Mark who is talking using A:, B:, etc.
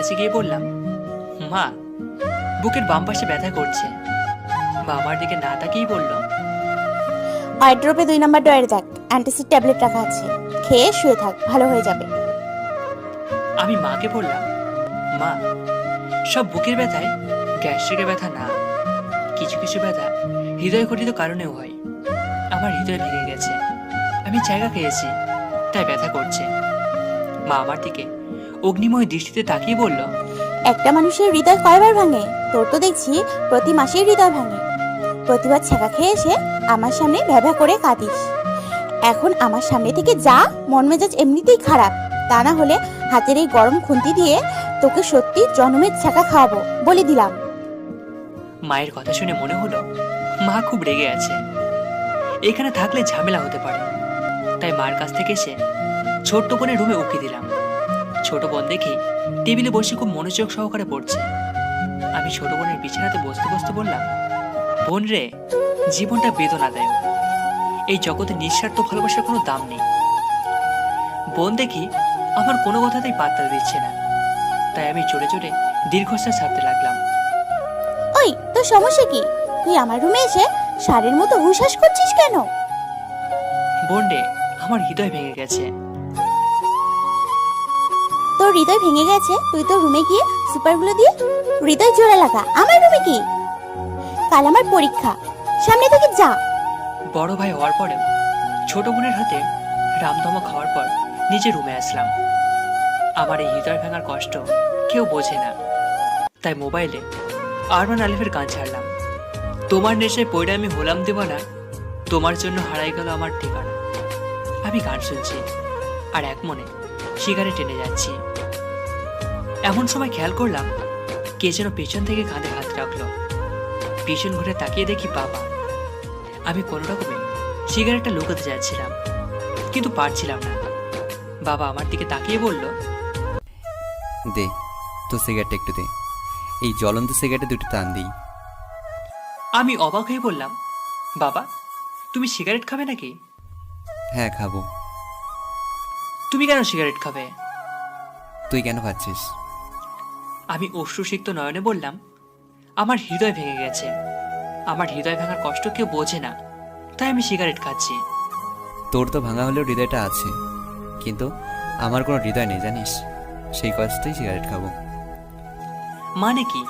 A: কাছে গিয়ে বললাম, মা, বুকের বাম পাশে ব্যথা করছে। মা আমার দিকে না তাকিয়েই বলল,
B: ওয়ার্ড্রোবে 2 নম্বর ড্রয়ারে দেখ, অ্যান্টাসিড ট্যাবলেট রাখা আছে, খেয়ে শুয়ে থাক, ভালো হয়ে যাবে।
A: আমি মাকে বললাম, মা, সব বুকের ব্যথায় গ্যাস্ট্রিকের ব্যথা না, কিছু কিছু ব্যথা হৃদয় ঘটিত কারণেও হয়। আমার হৃদয় ভেঙে গেছে, আমি জায়গা খেয়েছি, তাই ব্যথা করছে। মা আমার দিকে অগ্নিময় দৃষ্টিতে তাকিয়ে বলল,
B: একটা মানুষের হৃদয় কয়বার ভাঙে? তোর তো দেখছি প্রতি মাসেই হৃদয় ভাঙে। প্রতিবার ছ্যাঁকা খেয়ে এসে আমার সামনে ভ্যাভা করে কাঁদিস। এখন আমার সামনে থেকে যা, মন মেজাজ এমনিতেই খারাপ। তা না হলে হাতের এই গরম খুন্তি দিয়ে তোকে সত্যি জন্মের ছ্যাঁকা খাওয়াবো, বলে দিলাম।
A: মায়ের কথা শুনে মনে হলো মা খুব রেগে আছে, এখানে থাকলে ঝামেলা হতে পারে। তাই মার কাছ থেকে এসে ছোট্ট বোনের রুমে উকি দিলাম। ছোট বোন দেখি টেবিলে বসে খুব মনোযোগ সহকারে পড়ছে। আমি ছোট বোনের বিছানাতে বসতে বসতে বললাম, বোন রে, জীবনটা বেদনাদায়ক, এই জগতে নিঃস্বার্থ ভালোবাসার কোনো দাম নেই। বোন দেখি আমার কোনো কথাতেই পাত্তা দিচ্ছে না, তাই আমি চড়ে চড়ে দীর্ঘশ্বাস ছাড়তে লাগলাম।
B: ওই, তোর সমস্যা কি? তুই আমার রুমে এসে সারের মতো হুশাস করছিস কেন?
A: বোন রে, আমার হৃদয় ভেঙে গেছে।
B: তোর হৃদয় ভেঙে গেছে, তুই তো রুমে গিয়ে সুপারগুলো দিয়ে হৃদয় জোড়া লাগা। আমার রুমে কি? কাল আমার পরীক্ষা, সামনে থেকে যা।
A: বড় ভাই হওয়ার পরেও ছোট বোনের হাতে রামধমা খাওয়ার পর নিজে রুমে আসলাম। আমার এই হৃদয় ভাঙার কষ্ট কেউ বোঝে না, তাই মোবাইলে আরমান আলিফের গান ছাড়লাম। তোমার নেশায় পড়ে আমি হলাম দেওয়ানা, তোমার জন্য হারাই গেল আমার ঠিকানা। আমি গান শুনছি আর এক মনে সিগারেট টেনে যাচ্ছি। এমন সময় খেয়াল করলাম কে যেন পেছন থেকে কাঁধে হাত রাখলো। পিছন ঘুরে তাকিয়ে দেখি বাবা। আমি কোনো রকমে সিগারেটটা লুকাতে যাচ্ছিলাম, কিন্তু পারছিলাম না। বাবা আমার দিকে তাকিয়ে বলল,
C: দে তো সিগারেটটা একটু দে, এই জ্বলন্ত সিগারেটে দুটো টান দিই।
A: আমি অবাক হয়ে বললাম, বাবা, তুমি সিগারেট খাবে নাকি?
C: হ্যাঁ খাবো।
A: তুমি কেন সিগারেট খাবে?
C: তুই কেন খাচ্ছিস?
A: আমি অশ্রুসিক্ত নয়নে বললাম, আমার হৃদয় ভেঙে গেছে, আমার হৃদয় ভাঙার কষ্ট কেউ বোঝে না, তাই আমি সিগারেট খাচ্ছি।
C: তোর তো ভাঙা হলেও হৃদয়টা আছে, কিন্তু আমার কোনো হৃদয় নেই জানিস, সেই কষ্টেই সিগারেট খাবো।
A: মানে কি?